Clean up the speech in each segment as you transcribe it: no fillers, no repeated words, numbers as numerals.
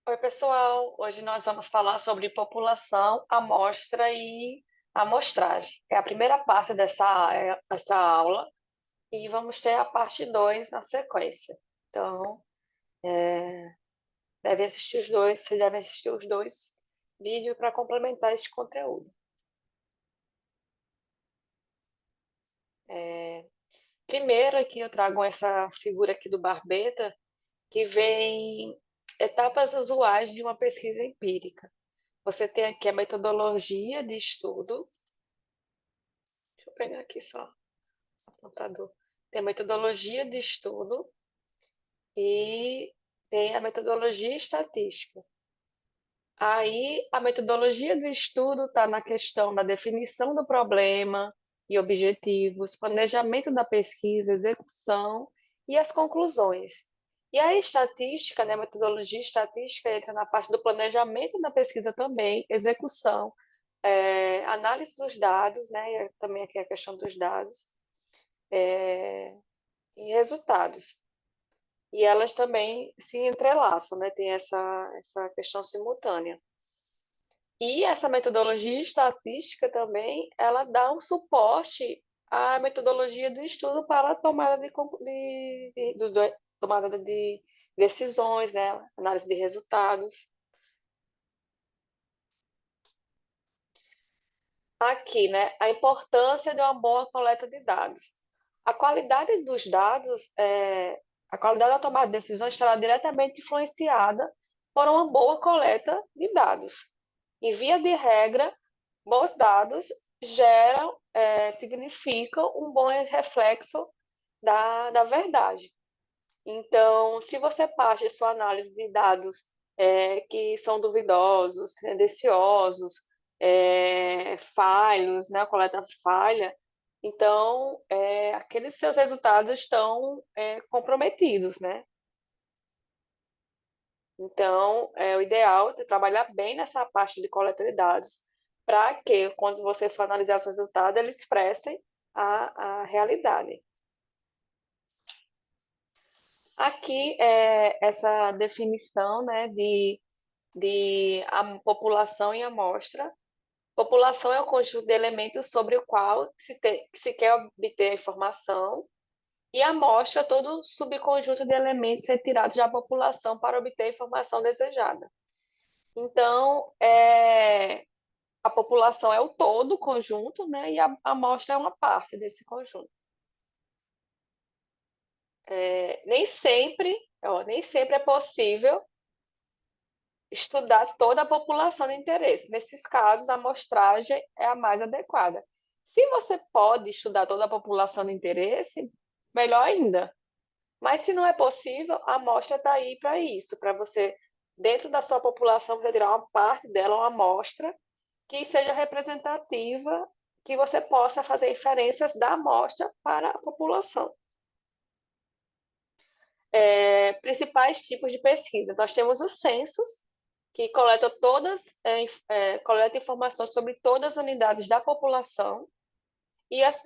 Oi, pessoal. Hoje nós vamos falar sobre população, amostra e amostragem. É a primeira parte dessa aula e vamos ter a parte 2 na sequência. Então, vocês devem assistir os dois vídeos para complementar este conteúdo. Primeiro aqui eu trago essa figura aqui do Barbeta, que vem etapas usuais de uma pesquisa empírica. Você tem aqui a metodologia de estudo. Deixa eu pegar aqui só o apontador. Tem a metodologia de estudo e tem a metodologia estatística. Aí, a metodologia do estudo está na questão da definição do problema e objetivos, planejamento da pesquisa, execução e as conclusões. E a estatística, né, a metodologia estatística entra na parte do planejamento da pesquisa também, execução, análise dos dados, né, também aqui a questão dos dados, e resultados. E elas também se entrelaçam, né? Tem essa questão simultânea. E essa metodologia estatística também, ela dá um suporte à metodologia do estudo para a tomada tomada de decisões, né? Análise de resultados. Aqui, né? A importância de uma boa coleta de dados. A qualidade dos dados, a qualidade da tomada de decisões estará diretamente influenciada por uma boa coleta de dados. E, via de regra, bons dados significam um bom reflexo da verdade. Então, se você parte sua análise de dados que são duvidosos, tendenciosos, falhos, né, a coleta falha, então aqueles seus resultados estão comprometidos, né? Então, o ideal é trabalhar bem nessa parte de coleta de dados, para que, quando você for analisar seus resultados, eles expressem a realidade. Aqui é essa definição, né, de a população e amostra. População é o conjunto de elementos sobre o qual se quer obter a informação, e amostra é todo subconjunto de elementos retirados da população para obter a informação desejada. Então, a população é o todo, o conjunto, né, e a amostra é uma parte desse conjunto. Nem sempre é possível estudar toda a população de interesse. Nesses casos, a amostragem é a mais adequada. Se você pode estudar toda a população de interesse, melhor ainda. Mas se não é possível, a amostra está aí para isso, para você, dentro da sua população, você tirar uma parte dela, uma amostra, que seja representativa, que você possa fazer inferências da amostra para a população. Principais tipos de pesquisa. Nós temos os censos, que coleta informações sobre todas as unidades da população, e as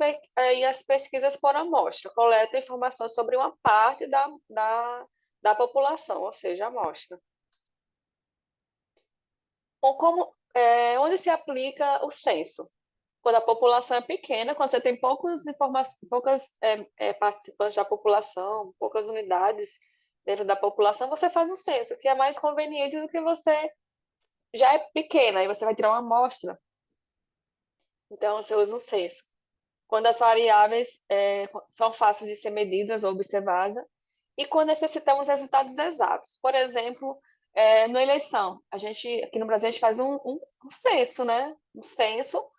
pesquisas por amostra, coleta informações sobre uma parte da população, ou seja, a amostra. Bom, onde se aplica o censo? Quando a população é pequena, quando você tem poucos participantes da população, poucas unidades dentro da população, você faz um censo, que é mais conveniente do que você já é pequena, aí você vai tirar uma amostra. Então, você usa um censo. Quando as variáveis são fáceis de ser medidas ou observadas, e quando necessitamos resultados exatos. Por exemplo, na eleição, aqui no Brasil, a gente faz um censo, né? Um censo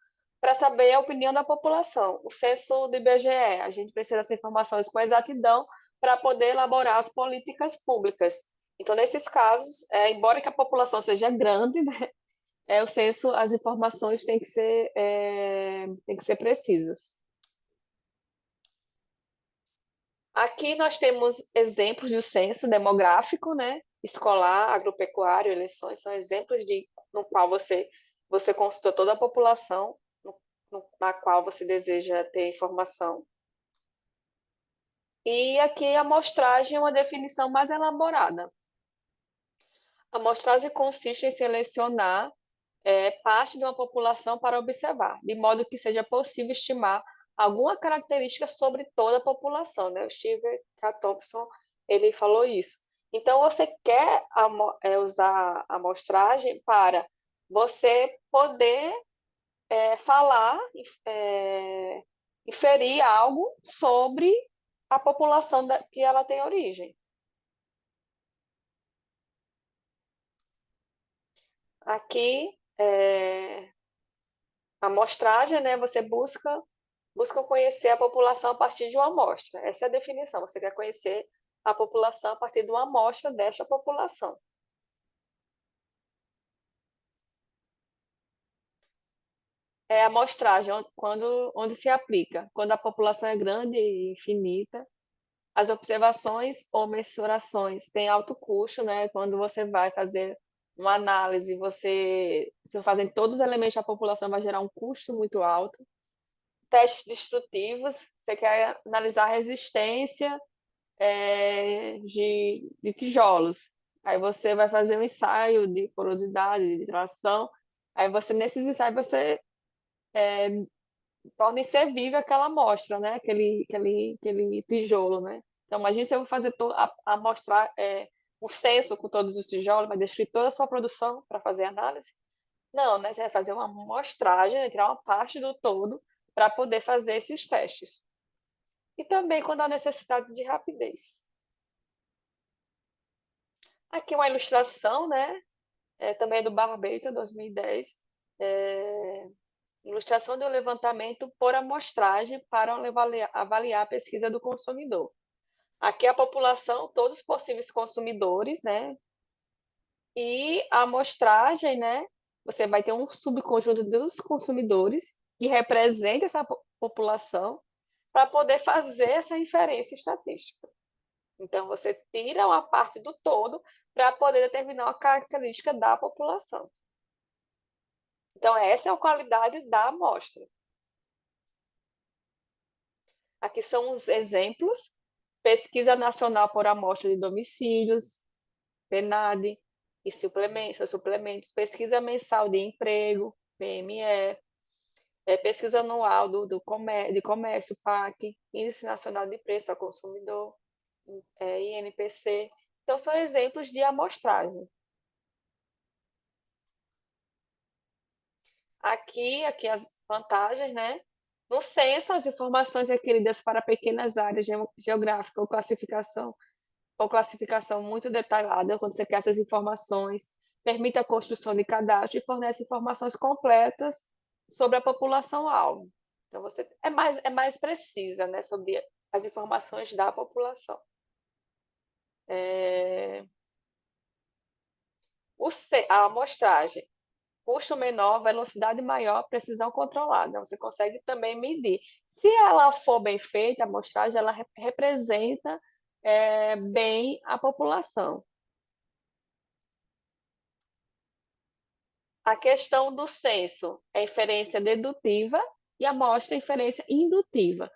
para saber a opinião da população. O censo do IBGE, a gente precisa dessas informações com exatidão para poder elaborar as políticas públicas. Então, nesses casos, embora que a população seja grande, né, o censo, as informações têm que ser precisas. Aqui nós temos exemplos do censo demográfico, né? Escolar, agropecuário, eleições, são exemplos no qual você consulta toda a população na qual você deseja ter informação. E aqui a amostragem é uma definição mais elaborada. A amostragem consiste em selecionar parte de uma população para observar, de modo que seja possível estimar alguma característica sobre toda a população, né? O Steve K. Thompson, ele falou isso. Então, você quer usar a amostragem para você poder falar, é, inferir algo sobre a população que ela tem origem. Aqui, a amostragem, né, você busca conhecer a população a partir de uma amostra. Essa é a definição. Você quer conhecer a população a partir de uma amostra desta população. É a amostragem onde se aplica. Quando a população é grande e infinita, as observações ou mensurações têm alto custo, né? Quando você vai fazer uma análise, você fazendo todos os elementos da população vai gerar um custo muito alto. Testes destrutivos, você quer analisar a resistência de tijolos. Aí você vai fazer um ensaio de porosidade, de tração. Aí você, nesses ensaios, você torna inservível aquela amostra, né? Aquele tijolo, né? Então, imagine se eu vou fazer amostrar um censo com todos os tijolos, vai destruir toda a sua produção para fazer análise? Não, né? Você vai fazer uma amostragem, né? Tirar uma parte do todo para poder fazer esses testes. E também quando há necessidade de rapidez. Aqui uma ilustração, né? Também é do Barbeta, 2010. É, ilustração de um levantamento por amostragem para avaliar a pesquisa do consumidor. Aqui a população, todos os possíveis consumidores, né? E a amostragem, né? Você vai ter um subconjunto dos consumidores que representa essa população para poder fazer essa inferência estatística. Então, você tira uma parte do todo para poder determinar uma característica da população. Então, essa é a qualidade da amostra. Aqui são os exemplos: Pesquisa Nacional por Amostra de Domicílios, PNAD, e suplementos, Pesquisa Mensal de Emprego, PME, Pesquisa Anual de Comércio, PAC, Índice Nacional de Preço ao Consumidor, INPC. Então, são exemplos de amostragem. Aqui as vantagens, né? No censo, as informações requeridas para pequenas áreas geográficas ou classificação muito detalhada, quando você quer essas informações, permite a construção de cadastro e fornece informações completas sobre a população-alvo. Então, você é mais precisa, né, sobre as informações da população. É, a amostragem, custo menor, velocidade maior, precisão controlada. Você consegue também medir. Se ela for bem feita, a amostragem, ela representa bem a população. A questão do censo é inferência dedutiva e a amostra é inferência indutiva.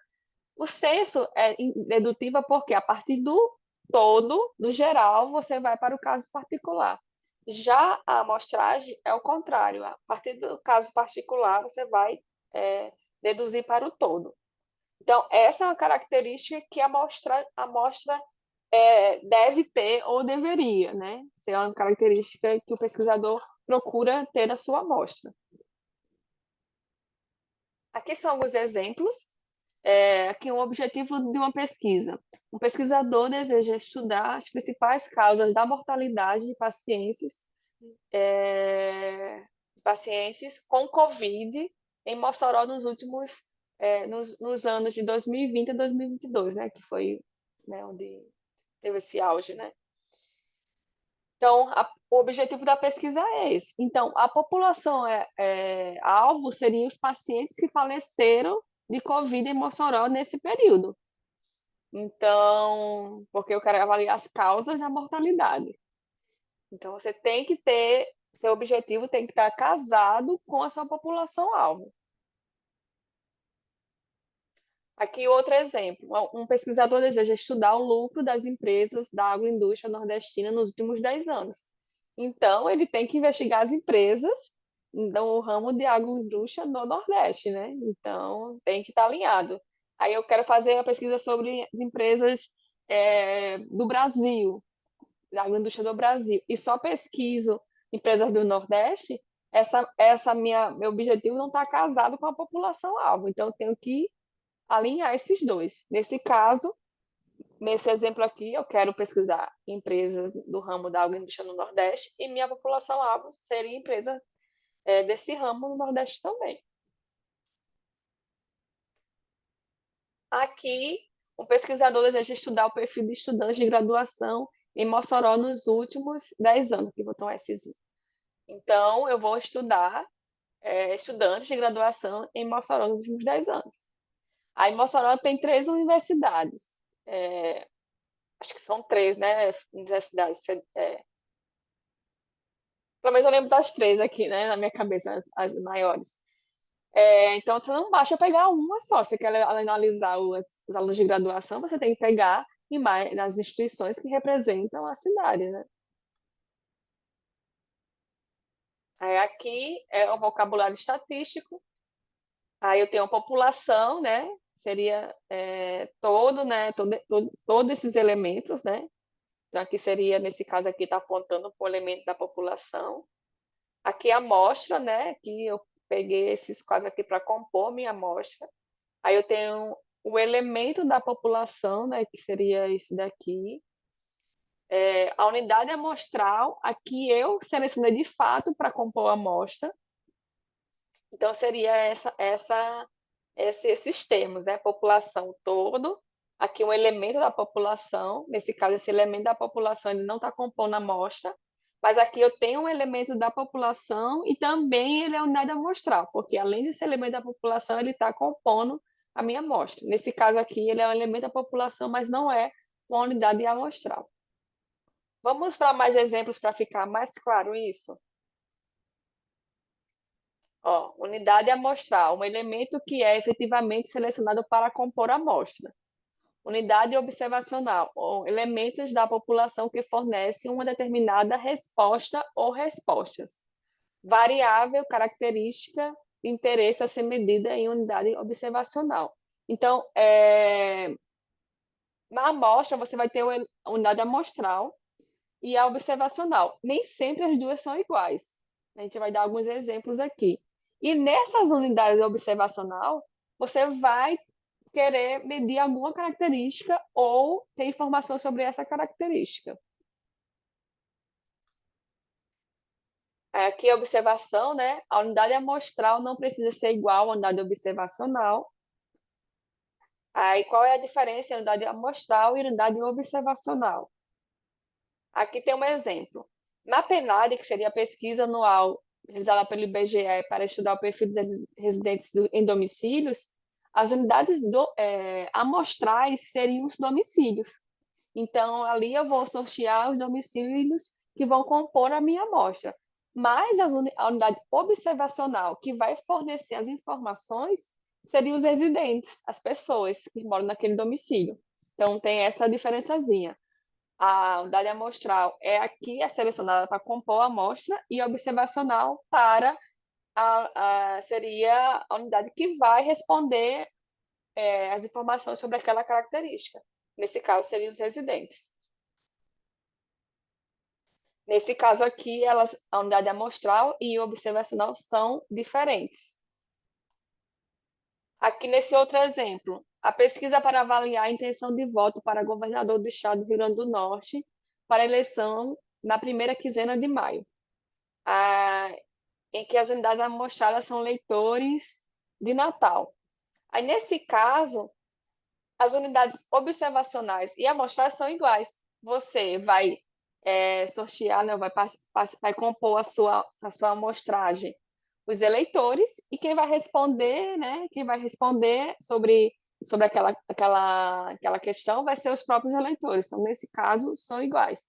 O censo é dedutiva porque a partir do todo, do geral, você vai para o caso particular. Já a amostragem é o contrário. A partir do caso particular, você vai deduzir para o todo. Então, essa é uma característica que a amostra deve ter ou deveria, né? Ser uma característica que o pesquisador procura ter na sua amostra. Aqui são alguns exemplos. Aqui um objetivo de uma pesquisa. Um pesquisador deseja estudar as principais causas da mortalidade de pacientes com Covid em Mossoró nos anos de 2020 a 2022, né, que foi, né, onde teve esse auge, né? Então, o objetivo da pesquisa é esse. Então, a população alvo seriam os pacientes que faleceram de Covid em Mossoró nesse período. Então, porque eu quero avaliar as causas da mortalidade. Então, você tem que ter, seu objetivo tem que estar casado com a sua população-alvo. Aqui outro exemplo. Um pesquisador deseja estudar o lucro das empresas da agroindústria nordestina nos últimos 10 anos. Então, ele tem que investigar as empresas do ramo de agroindústria no Nordeste, né? Então, tem que estar alinhado. Aí eu quero fazer a pesquisa sobre as empresas do Brasil, da agroindústria do Brasil, e só pesquiso empresas do Nordeste, meu objetivo não está casado com a população-alvo. Então, eu tenho que alinhar esses dois. Nesse caso, nesse exemplo aqui, eu quero pesquisar empresas do ramo da agroindústria no Nordeste e minha população-alvo seria empresa desse ramo no Nordeste também. Aqui, um pesquisador deseja estudar o perfil de estudantes de graduação em Mossoró nos últimos 10 anos, que botou um Szinho. Então, eu vou estudar estudantes de graduação em Mossoró nos últimos 10 anos. Aí, Mossoró tem 3 universidades. Acho que são 3, né? Universidades. Pelo menos eu lembro das 3 aqui, né? Na minha cabeça, as maiores. Então, você não basta pegar uma só. Você quer analisar os alunos de graduação, você tem que pegar nas instituições que representam a cidade, né? Aqui é o vocabulário estatístico. Aí eu tenho a população, né? Seria todos esses elementos, né? Então, aqui seria, nesse caso aqui, está apontando para o elemento da população. Aqui a amostra, né? Que eu peguei esses quadros aqui para compor minha amostra. Aí eu tenho o elemento da população, né? Que seria esse daqui. A unidade amostral, aqui eu selecionei de fato para compor a amostra. Então, seria esses termos, né? População todo, aqui um elemento da população, nesse caso, esse elemento da população ele não está compondo a amostra, mas aqui eu tenho um elemento da população e também ele é unidade amostral, porque além desse elemento da população, ele está compondo a minha amostra. Nesse caso aqui, ele é um elemento da população, mas não é uma unidade amostral. Vamos para mais exemplos para ficar mais claro isso? Ó, unidade amostral, um elemento que é efetivamente selecionado para compor a amostra. Unidade observacional, ou elementos da população que fornecem uma determinada resposta ou respostas. Variável, característica de interesse a ser medida em unidade observacional. Então, na amostra, você vai ter a unidade amostral e a observacional. Nem sempre as duas são iguais. A gente vai dar alguns exemplos aqui. E nessas unidades observacional, você vai querer medir alguma característica ou ter informação sobre essa característica. Aqui a observação, né? A unidade amostral não precisa ser igual à unidade observacional. Aí qual é a diferença entre unidade amostral e unidade observacional? Aqui tem um exemplo. Na PNAD, que seria a pesquisa anual realizada pelo IBGE para estudar o perfil dos residentes em domicílios, as unidades amostrais seriam os domicílios. Então, ali eu vou sortear os domicílios que vão compor a minha amostra. Mas a unidade observacional, que vai fornecer as informações, seriam os residentes, as pessoas que moram naquele domicílio. Então, tem essa diferençazinha. A unidade amostral é selecionada para compor a amostra e a observacional seria a unidade que vai responder as informações sobre aquela característica. Nesse caso, seriam os residentes. Nesse caso aqui, a unidade amostral e observacional são diferentes. Aqui nesse outro exemplo, a pesquisa para avaliar a intenção de voto para governador do estado do Rio Grande do Norte para a eleição na primeira quinzena de maio, em que as unidades amostradas são leitores de Natal. Aí, nesse caso, as unidades observacionais e amostrais são iguais. Você vai sortear, né, vai compor a sua amostragem os eleitores e quem vai responder, né, quem vai responder sobre aquela questão vai ser os próprios eleitores. Então, nesse caso, são iguais.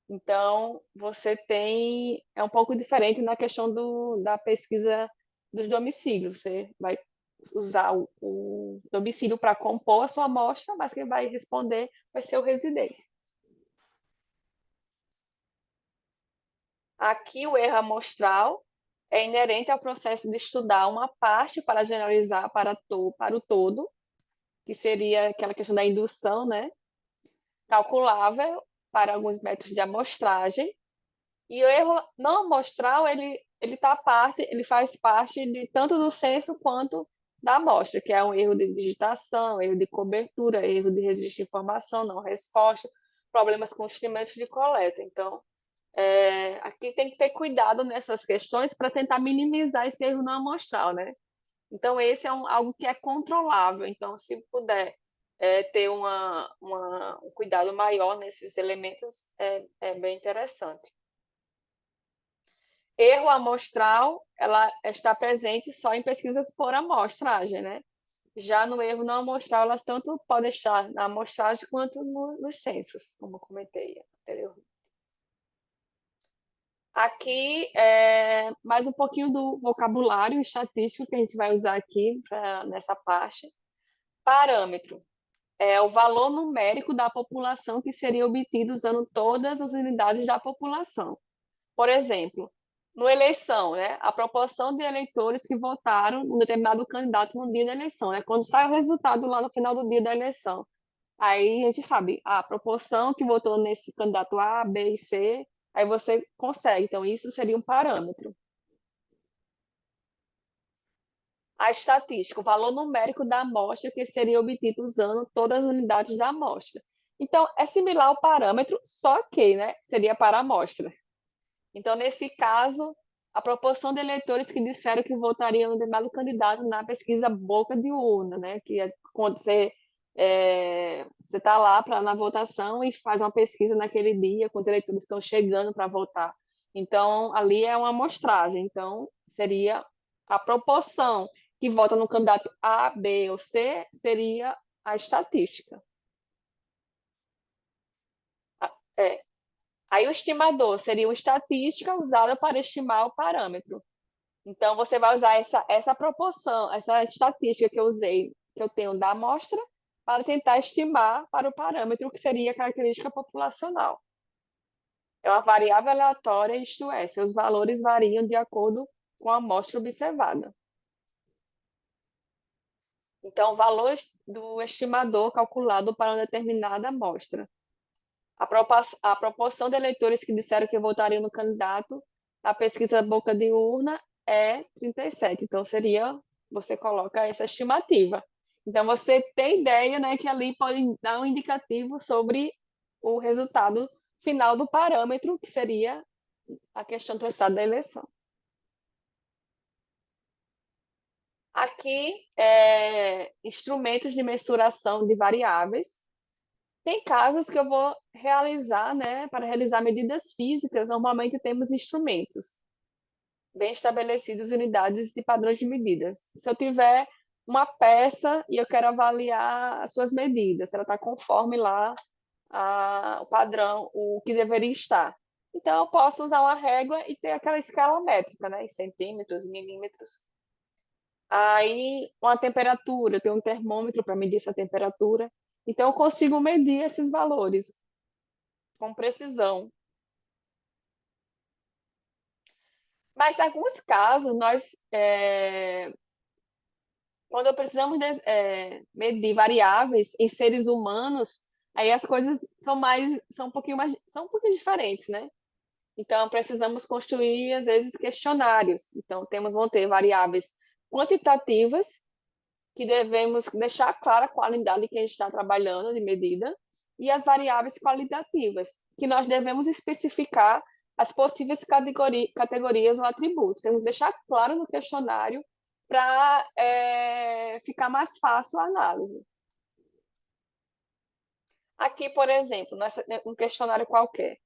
Então, você tem, é um pouco diferente na questão da pesquisa dos domicílios. Você vai usar o domicílio para compor a sua amostra, mas quem vai responder vai ser o residente. Aqui o erro amostral é inerente ao processo de estudar uma parte para generalizar para o todo, que seria aquela questão da indução, né? Calculável para alguns métodos de amostragem. E o erro não amostral, ele faz parte de tanto do censo quanto da amostra, que é um erro de digitação, erro de cobertura, erro de registro de informação, não resposta, problemas com instrumentos de coleta. Então, aqui tem que ter cuidado nessas questões para tentar minimizar esse erro não amostral, né? Então, esse é algo que é controlável. Então, se puder ter um cuidado maior nesses elementos, é bem interessante. Erro amostral, ela está presente só em pesquisas por amostragem, né? Já no erro não amostral, elas tanto podem estar na amostragem quanto nos censos, como eu comentei anteriormente. Aqui mais um pouquinho do vocabulário estatístico que a gente vai usar aqui nessa parte. Parâmetro é o valor numérico da população que seria obtido usando todas as unidades da população. Por exemplo, na eleição, né, a proporção de eleitores que votaram em um determinado candidato no dia da eleição, né, quando sai o resultado lá no final do dia da eleição. Aí a gente sabe a proporção que votou nesse candidato A, B e C, aí você consegue. Então, isso seria um parâmetro. A estatística, o valor numérico da amostra que seria obtido usando todas as unidades da amostra. Então, é similar ao parâmetro, só que, né, seria para a amostra. Então, nesse caso, a proporção de eleitores que disseram que votariam no determinado candidato na pesquisa boca de urna, né? Que é quando você está lá na votação e faz uma pesquisa naquele dia, com os eleitores que estão chegando para votar. Então, ali é uma amostragem. Então, seria a proporção que vota no candidato A, B ou C, seria a estatística. É. Aí, o estimador seria uma estatística usada para estimar o parâmetro. Então, você vai usar essa proporção, essa estatística que eu usei, que eu tenho da amostra, para tentar estimar para o parâmetro que seria a característica populacional. É uma variável aleatória, isto é, seus valores variam de acordo com a amostra observada. Então, o valor do estimador calculado para uma determinada amostra. A proporção de eleitores que disseram que votariam no candidato, a pesquisa boca de urna é 37. Então, você coloca essa estimativa. Então, você tem ideia, né, que ali pode dar um indicativo sobre o resultado final do parâmetro, que seria a questão do resultado da eleição. Aqui, instrumentos de mensuração de variáveis. Tem casos que eu vou realizar, né, para realizar medidas físicas, normalmente temos instrumentos bem estabelecidos, unidades e padrões de medidas. Se eu tiver uma peça e eu quero avaliar as suas medidas, se ela está conforme lá o padrão, o que deveria estar. Então, eu posso usar uma régua e ter aquela escala métrica, né, em centímetros, milímetros. Aí, uma temperatura, eu tenho um termômetro para medir essa temperatura. Então, eu consigo medir esses valores com precisão. Mas, em alguns casos, quando precisamos medir variáveis em seres humanos, aí as coisas são um pouquinho diferentes, né? Então, precisamos construir, às vezes, questionários. Então, vão ter variáveis quantitativas, que devemos deixar clara a qualidade que a gente está trabalhando de medida, e as variáveis qualitativas, que nós devemos especificar as possíveis categorias ou atributos. Temos que deixar claro no questionário para ficar mais fácil a análise. Aqui, por exemplo, um questionário qualquer.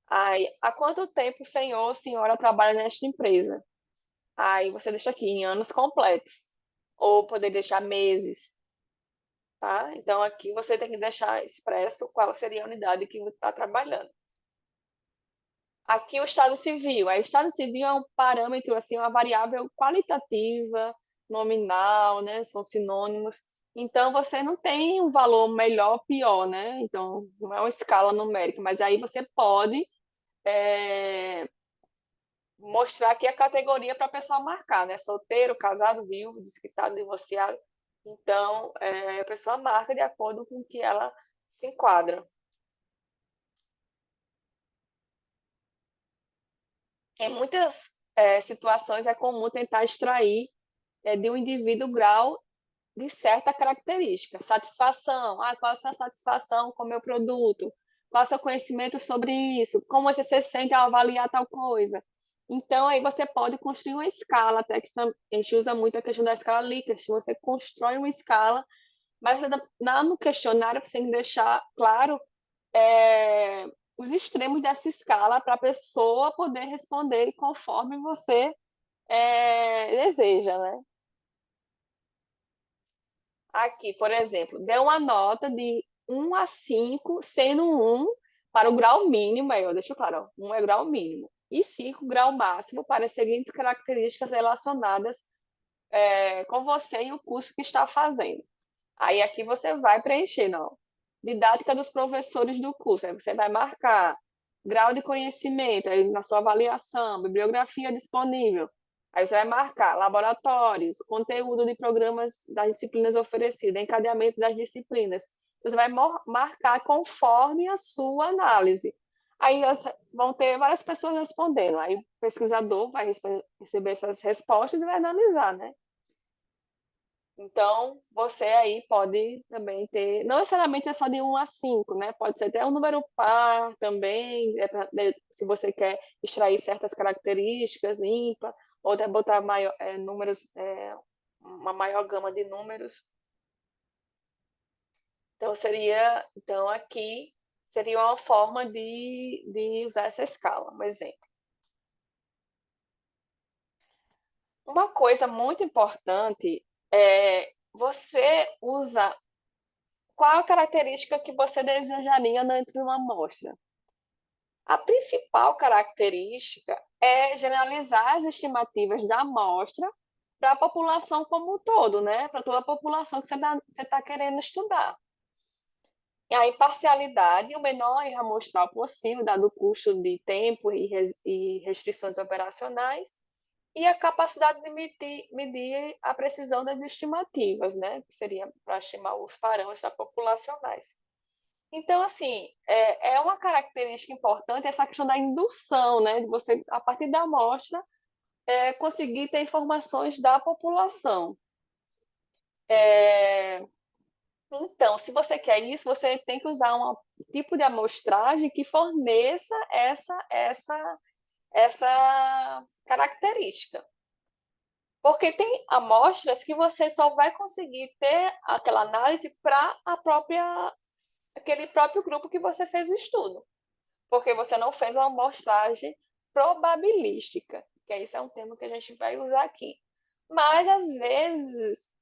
Aí, há quanto tempo o senhor ou senhora trabalha nesta empresa? Aí você deixa aqui em anos completos, ou poder deixar meses, tá? Então, aqui você tem que deixar expresso qual seria a unidade que você está trabalhando. Aqui o estado civil. Aí, o estado civil é um parâmetro, assim, uma variável qualitativa, nominal, né? São sinônimos. Então, você não tem um valor melhor ou pior, né? Então, não é uma escala numérica, mas aí você pode mostrar aqui a categoria para a pessoa marcar, né? Solteiro, casado, viúvo, desquitado, divorciado. Então, a pessoa marca de acordo com o que ela se enquadra. Em muitas situações é comum tentar extrair de um indivíduo o grau de certa característica. Satisfação, qual é a sua satisfação com o meu produto? Qual é o seu conhecimento sobre isso? Como você se sente ao avaliar tal coisa? Então, aí você pode construir uma escala, até que a gente usa muito a questão da escala Likert. Você constrói uma escala, mas no questionário você tem que deixar claro é, os extremos dessa escala para a pessoa poder responder conforme você deseja, né? Aqui, por exemplo, deu uma nota de 1 a 5, sendo 1 para o grau mínimo, aí eu deixo claro, 1 é grau mínimo, e 5 grau máximo para as seguintes características relacionadas com você e o curso que está fazendo. Aí aqui você vai preencher, não. Didática dos professores do curso, aí você vai marcar grau de conhecimento aí na sua avaliação, bibliografia disponível. Aí você vai marcar laboratórios, conteúdo de programas das disciplinas oferecidas, encadeamento das disciplinas. Você vai marcar conforme a sua análise. Aí vão ter várias pessoas respondendo. Aí o pesquisador vai receber essas respostas e vai analisar, né? Então, você aí pode também ter, não necessariamente é só de 1 a 5, né? Pode ser até um número par também, se você quer extrair certas características ímpar, ou até botar números, uma maior gama de números. Então aqui seria uma forma de usar essa escala, um exemplo. Uma coisa muito importante é você usa qual a característica que você desejaria dentro de uma amostra? A principal característica é generalizar as estimativas da amostra para a população como um todo, né? Para toda a população que você está querendo estudar. E a imparcialidade, o menor erro amostral possível, dado o custo de tempo e restrições operacionais, e a capacidade de medir a precisão das estimativas, né? Que seria para estimar os parâmetros populacionais. Então, assim, é uma característica importante essa questão da indução, né? De você, a partir da amostra, conseguir ter informações da população. Então, se você quer isso, você tem que usar um tipo de amostragem que forneça essa característica. Porque tem amostras que você só vai conseguir ter aquela análise para aquele próprio grupo que você fez o estudo. Porque você não fez uma amostragem probabilística, que isso é um termo que a gente vai usar aqui. Mas, às vezes,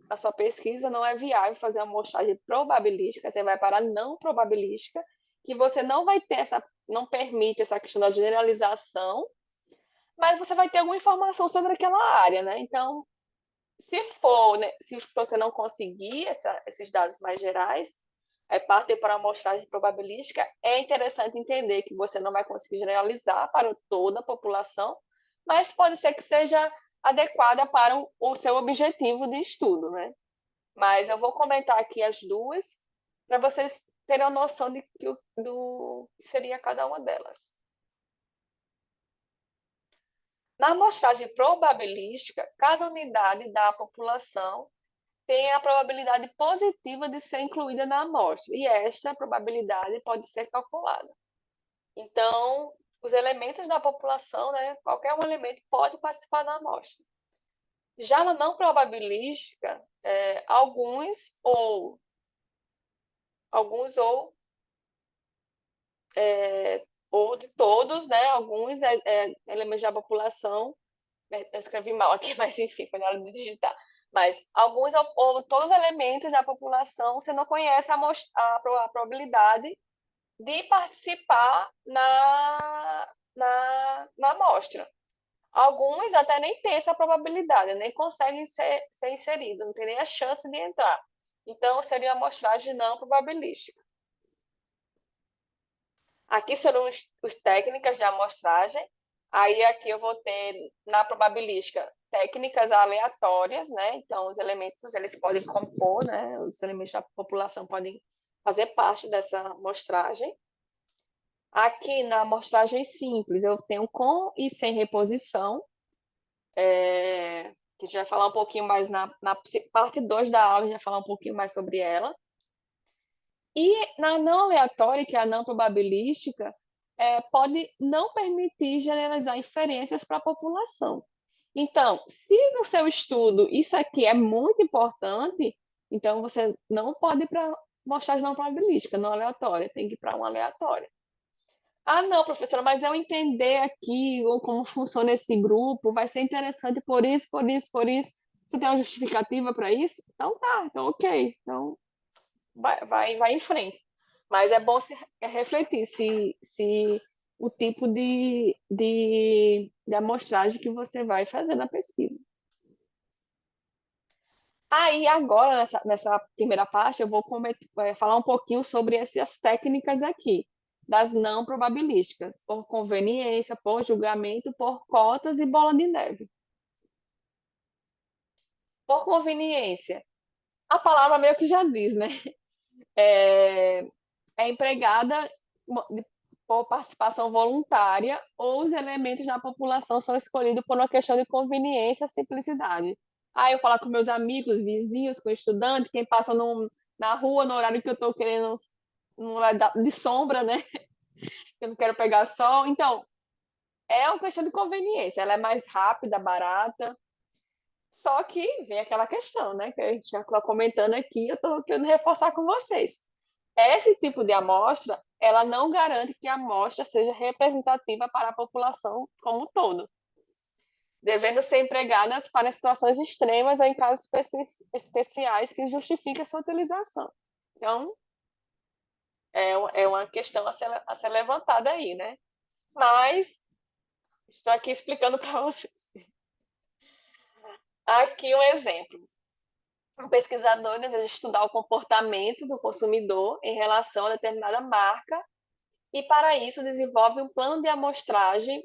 na sua pesquisa, não é viável fazer uma amostragem probabilística, você vai para a não probabilística, que você não vai ter não permite essa questão da generalização, mas você vai ter alguma informação sobre aquela área, né? Então, se você não conseguir esses dados mais gerais, partir para a amostragem probabilística, é interessante entender que você não vai conseguir generalizar para toda a população, mas pode ser que seja adequada para o seu objetivo de estudo, né? Mas eu vou comentar aqui as duas para vocês terem a noção do que seria cada uma delas. Na amostragem probabilística, cada unidade da população tem a probabilidade positiva de ser incluída na amostra, e esta probabilidade pode ser calculada. Então, os elementos da população, né, qualquer um elemento pode participar da amostra. Já na não probabilística, alguns ou de todos, né, alguns elementos da população, eu escrevi mal aqui, mas enfim, foi na hora de digitar. Mas alguns ou todos os elementos da população, você não conhece a probabilidade de participar na amostra. Alguns até nem têm essa probabilidade, nem conseguem ser inseridos, não tem nem a chance de entrar. Então, seria uma amostragem não probabilística. Aqui serão as técnicas de amostragem. Aí aqui eu vou ter, na probabilística, técnicas aleatórias, né? Então, os elementos, eles podem compor, né? Os elementos da população podem fazer parte dessa amostragem. Aqui na amostragem simples, eu tenho com e sem reposição, que a gente vai falar um pouquinho mais na parte 2 da aula, a gente vai falar um pouquinho mais sobre ela. E na não aleatória, que é a não probabilística, pode não permitir generalizar inferências para a população. Então, se no seu estudo isso aqui é muito importante, então você não pode ir para amostragem não probabilística, não aleatória, tem que ir para uma aleatória. Ah, não, professora, mas eu entender aqui ou como funciona esse grupo vai ser interessante por isso, por isso, por isso. Você tem uma justificativa para isso? Então tá, então ok. Então vai em frente. Mas é bom se refletir se o tipo de amostragem que você vai fazer na pesquisa. Aí, agora, nessa primeira parte, eu vou falar um pouquinho sobre essas técnicas aqui, das não probabilísticas, por conveniência, por julgamento, por cotas e bola de neve. Por conveniência, a palavra meio que já diz, né? É, é empregada por participação voluntária ou os elementos da população são escolhidos por uma questão de conveniência e simplicidade. Aí eu falar com meus amigos, vizinhos, com estudantes, quem passa na rua no horário que eu estou querendo, no horário de sombra, né? Que eu não quero pegar sol. Então, é uma questão de conveniência. Ela é mais rápida, barata. Só que vem aquela questão, né? Que a gente já está comentando aqui, eu estou querendo reforçar com vocês. Esse tipo de amostra, ela não garante que a amostra seja representativa para a população como um todo, devendo ser empregadas para situações extremas ou em casos especiais que justifiquem a sua utilização. Então, é uma questão a ser levantada aí, né? Mas, estou aqui explicando para vocês. Aqui um exemplo. Um pesquisador deseja estudar o comportamento do consumidor em relação a determinada marca e, para isso, desenvolve um plano de amostragem.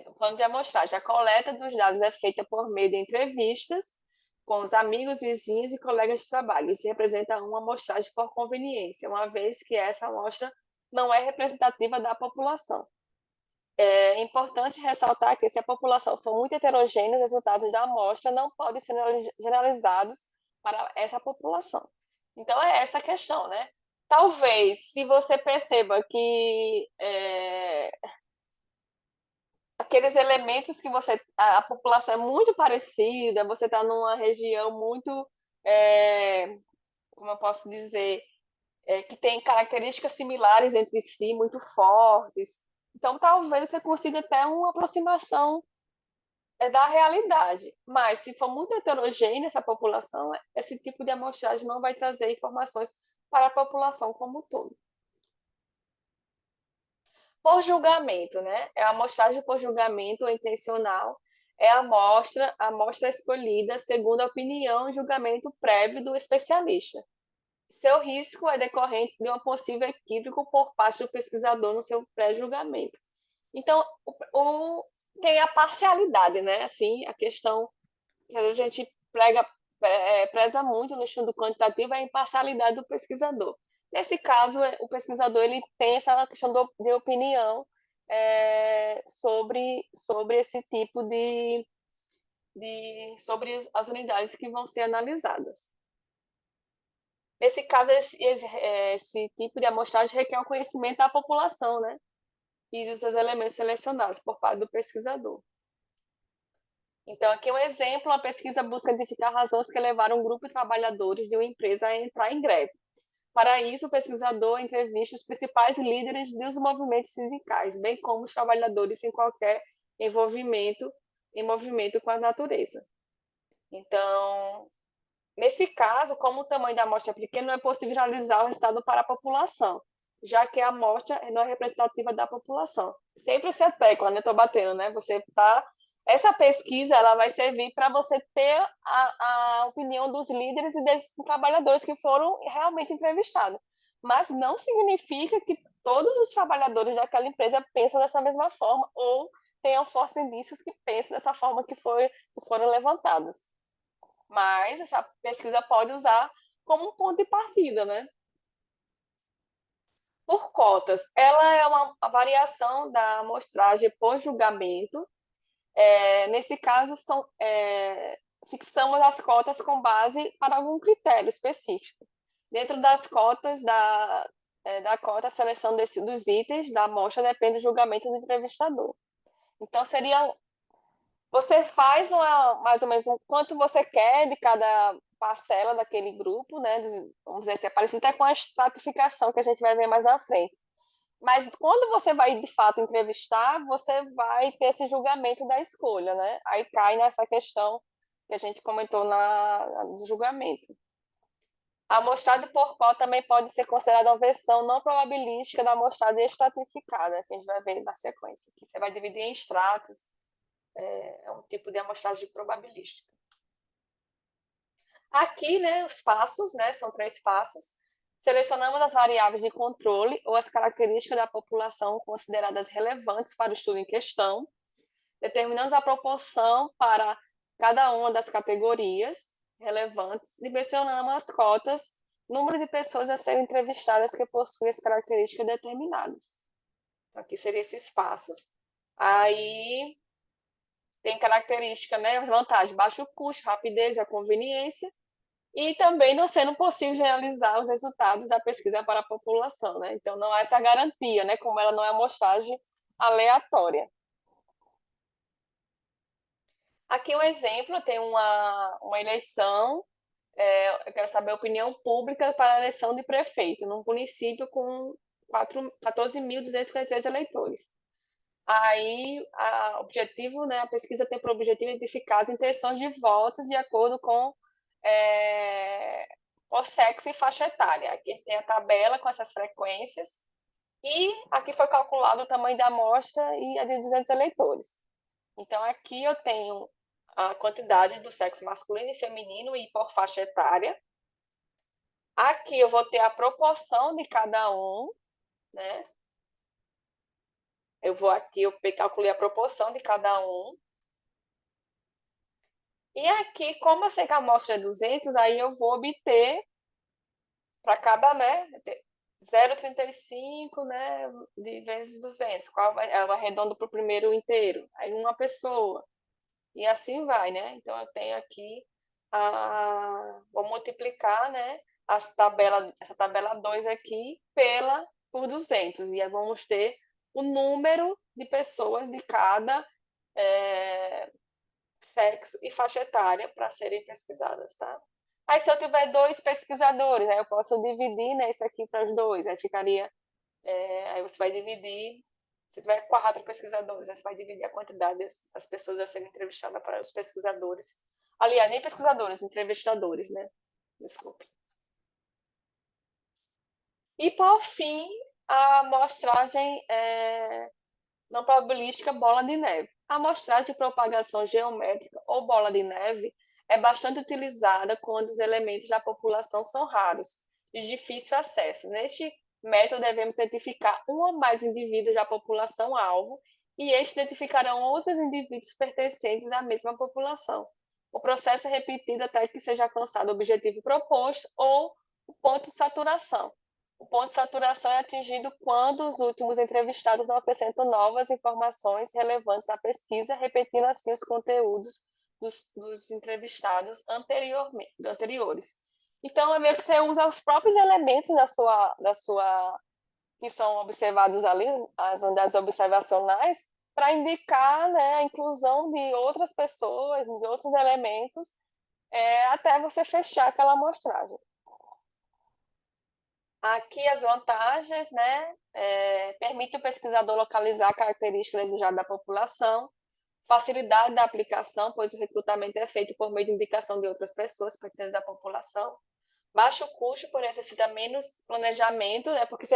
O plano de amostragem, a coleta dos dados é feita por meio de entrevistas com os amigos, vizinhos e colegas de trabalho. Isso representa uma amostragem por conveniência, uma vez que essa amostra não é representativa da população. É importante ressaltar que, se a população for muito heterogênea, os resultados da amostra não podem ser generalizados para essa população. Então, é essa a questão, né? Talvez, se você perceba que aqueles elementos que a população é muito parecida, você está numa região muito, como eu posso dizer, que tem características similares entre si, muito fortes. Então, talvez você consiga ter uma aproximação da realidade. Mas, se for muito heterogênea essa população, esse tipo de amostragem não vai trazer informações para a população como um todo. Por julgamento, né? É a amostragem por julgamento intencional, é a amostra escolhida segundo a opinião e julgamento prévio do especialista. Seu risco é decorrente de um possível equívoco por parte do pesquisador no seu pré-julgamento. Então, tem a parcialidade, né? Assim, a questão que às vezes a gente preza muito no estudo quantitativo é a imparcialidade do pesquisador. Nesse caso, o pesquisador ele tem essa questão de opinião sobre esse tipo sobre as unidades que vão ser analisadas. Nesse caso, esse tipo de amostragem requer o conhecimento da população, né? E dos seus elementos selecionados por parte do pesquisador. Então, aqui um exemplo: a pesquisa busca identificar razões que levaram um grupo de trabalhadores de uma empresa a entrar em greve. Para isso, o pesquisador entrevista os principais líderes dos movimentos sindicais, bem como os trabalhadores sem qualquer em movimento com a natureza. Então, nesse caso, como o tamanho da amostra é pequeno, não é possível realizar o resultado para a população, já que a amostra não é representativa da população. Sempre essa tecla, né? Estou batendo, né? Essa pesquisa ela vai servir para você ter a opinião dos líderes e desses trabalhadores que foram realmente entrevistados. Mas não significa que todos os trabalhadores daquela empresa pensam dessa mesma forma ou tenham fortes indícios que pensem dessa forma que foram levantadas. Mas essa pesquisa pode usar como um ponto de partida, né? Por cotas, ela é uma variação da amostragem por julgamento. Nesse caso, fixamos as cotas com base para algum critério específico. Dentro das cotas da cota, a seleção dos itens da amostra depende do julgamento do entrevistador. Então, você faz mais ou menos quanto você quer de cada parcela daquele grupo, né? Vamos dizer assim, é parecido até com a estratificação que a gente vai ver mais na frente. Mas quando você vai, de fato, entrevistar, você vai ter esse julgamento da escolha, né? Aí cai nessa questão que a gente comentou no julgamento. A amostragem por qual também pode ser considerada uma versão não probabilística da amostragem estratificada, que a gente vai ver na sequência, que você vai dividir em estratos, é um tipo de amostragem probabilística. Aqui, né, os passos, né, são 3 passos. Selecionamos as variáveis de controle ou as características da população consideradas relevantes para o estudo em questão. Determinamos a proporção para cada uma das categorias relevantes. Dimensionamos as cotas, número de pessoas a serem entrevistadas que possuem as características determinadas. Aqui seriam esses passos. Aí tem característica, né, as vantagens, baixo custo, rapidez e a conveniência, e também não sendo possível generalizar os resultados da pesquisa para a população, né? Então não há essa garantia, né, como ela não é amostragem aleatória. Aqui um exemplo, tem uma eleição, eu quero saber a opinião pública para a eleição de prefeito, num município com 14.253 eleitores. Aí, objetivo, né, a pesquisa tem por objetivo identificar as intenções de voto de acordo com por sexo e faixa etária. Aqui tem a tabela com essas frequências e aqui foi calculado o tamanho da amostra e a de 200 eleitores. Então, aqui eu tenho a quantidade do sexo masculino e feminino e por faixa etária. Aqui eu vou ter a proporção de cada um, né? Eu calculei a proporção de cada um. E aqui, como eu sei que a amostra é 200, aí eu vou obter para cada, né? 0,35, né? De vezes 200. Eu arredondo para o primeiro inteiro. Aí uma pessoa. E assim vai, né? Então eu tenho aqui vou multiplicar, né? Essa tabela 2 aqui por 200. E aí vamos ter o número de pessoas de cada sexo e faixa etária para serem pesquisadas, tá? Aí, se eu tiver 2 pesquisadores, aí eu posso dividir, né, isso aqui para os 2, aí ficaria, aí você vai dividir, se tiver 4 pesquisadores, aí você vai dividir a quantidade das pessoas a serem entrevistadas para os pesquisadores. Aliás, nem pesquisadores, entrevistadores, né? Desculpe. E, por fim, a amostragem não probabilística bola de neve. A amostragem de propagação geométrica ou bola de neve é bastante utilizada quando os elementos da população são raros e de difícil acesso. Neste método, devemos identificar um ou mais indivíduos da população-alvo e estes identificarão outros indivíduos pertencentes à mesma população. O processo é repetido até que seja alcançado o objetivo proposto ou o ponto de saturação. O ponto de saturação é atingido quando os últimos entrevistados não acrescentam novas informações relevantes à pesquisa, repetindo assim os conteúdos dos entrevistados anteriores. Então, é meio que você usa os próprios elementos que são observados ali, as unidades observacionais, para indicar, né, a inclusão de outras pessoas, de outros elementos, até você fechar aquela amostragem. Aqui as vantagens, né? Permite o pesquisador localizar a característica desejada da população, facilidade da aplicação, pois o recrutamento é feito por meio de indicação de outras pessoas pertencentes à população, baixo custo, por necessita menos planejamento, né? Porque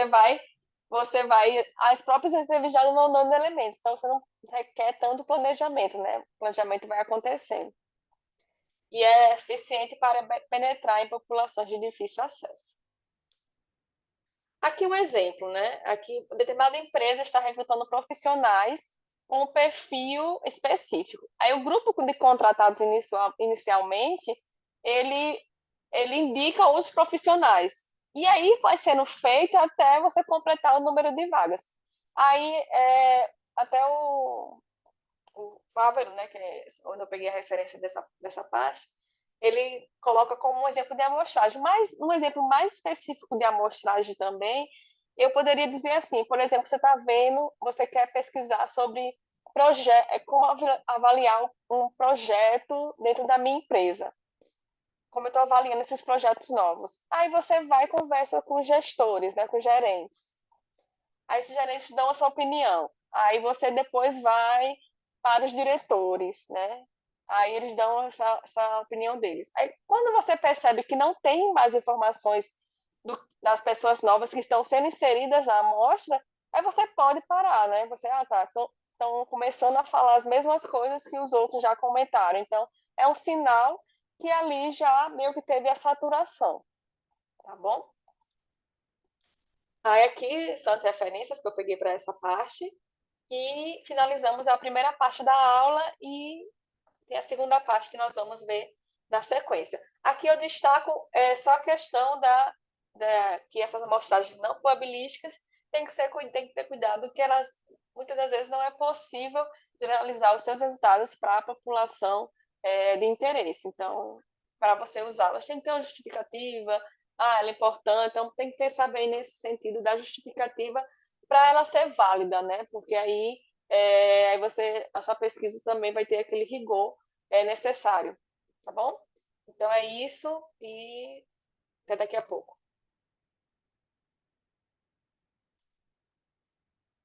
as próprias entrevistadas vão dando elementos, então você não requer tanto planejamento, né? O planejamento vai acontecendo. E é eficiente para penetrar em populações de difícil acesso. Aqui um exemplo, né? Aqui, determinada empresa está recrutando profissionais com um perfil específico. Aí o grupo de contratados inicialmente, ele, ele indica outros profissionais. E aí vai sendo feito até você completar o número de vagas. Aí, até o Fávero, né, que é onde eu peguei a referência dessa parte, ele coloca como um exemplo de amostragem. Mas um exemplo mais específico de amostragem também, eu poderia dizer assim, por exemplo, você está vendo, você quer pesquisar sobre como avaliar um projeto dentro da minha empresa. Como eu estou avaliando esses projetos novos. Aí você vai e conversa com os gestores, né, com os gerentes. Aí esses gerentes dão a sua opinião. Aí você depois vai para os diretores, né? Aí eles dão essa opinião deles. Aí quando você percebe que não tem mais informações das pessoas novas que estão sendo inseridas na amostra, aí você pode parar, né? Você, tá, estão começando a falar as mesmas coisas que os outros já comentaram. Então, é um sinal que ali já meio que teve a saturação, tá bom? Aí aqui são as referências que eu peguei para essa parte e finalizamos a primeira parte da aula e tem a segunda parte que nós vamos ver na sequência. Aqui eu destaco só a questão que essas amostragens não probabilísticas tem que ter cuidado que elas muitas das vezes não é possível generalizar os seus resultados para a população de interesse. Então, para você usá-las, tem que ter uma justificativa, ela é importante, então tem que pensar bem nesse sentido da justificativa para ela ser válida, né? Porque aí a sua pesquisa também vai ter aquele rigor necessário, tá bom? Então é isso e até daqui a pouco.